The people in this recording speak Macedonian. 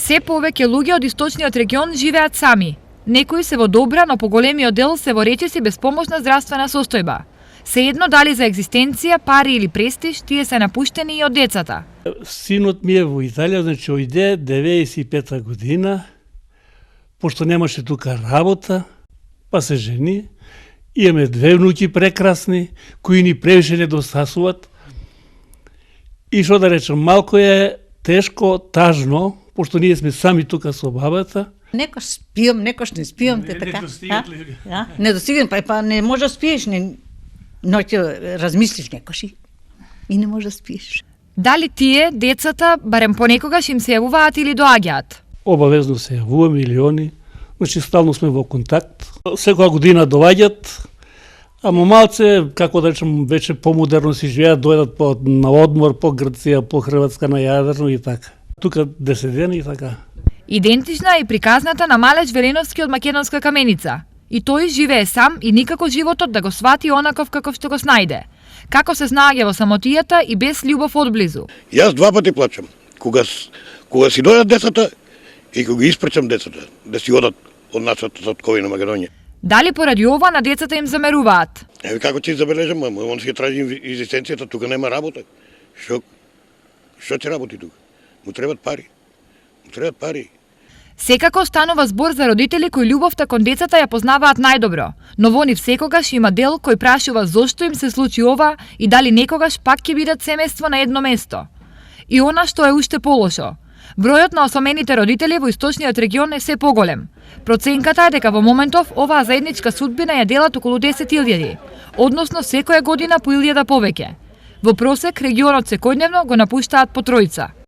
Се повеќе луѓе од источниот регион живеат сами. Некои се во добра, но поголемиот дел се во речиси без помошна здравствена состојба. Сеедно дали за екзистенција, пари или престиж, тие се напуштени и од децата. Синот ми е во Италија, значи ојде 95-та година, пошто немаше тука работа, па се жени. Имаме две внуки прекрасни, кои ни превише недостасуват. И што да речем, малку е тешко, тажно, пошто ние сме сами тука со бабата. Некош спијам, некош не спијам, те така. Не достигам, па не може да спиеш, ноќе размислиш некош и не може да спиеш. Дали тие, децата, барем понекогаш им се јавуваат или доаѓаат? Обавезно се јавуваме милиони, значи стално сме во контакт. Секоја година доаѓаат, ама малце, како да речем, веќе помодерно си живеат, дојдат на одмор по Грција, по Хрватска, на Јадрно и така. Тука 10 дена и така. Идентична е приказната на Малеж Веленовски од Македонска Каменица. И тој живее сам и никако животот да го свати онаков каков што го снајде. Како се снаоѓа во самотијата и без љубов одблизу. Јас два пати плачам. Кога си дојдат децата и кога ги испрачам децата, да си одат од нашата татковина Македонија. Дали поради ова на децата им замеруваат? Еве како ќе забележам, он си траži екзистенцијата, тука нема работа. Што ќе работи тука? Му требат пари. Секако станува збор за родители кои љубовта кон децата ја познаваат најдобро, но во нив секогаш има дел кој прашува зошто им се случи ова и дали некогаш пак ќе бидат семејство на едно место. И она што е уште полошо. Бројот на осомените родители во источниот регион е се поголем. Проценката е дека во моментов оваа заедничка судбина ја делат околу 10.000, односно секоја година по 1.000 повеќе. Во просек регионот секојдневно го напуштаат по тројца.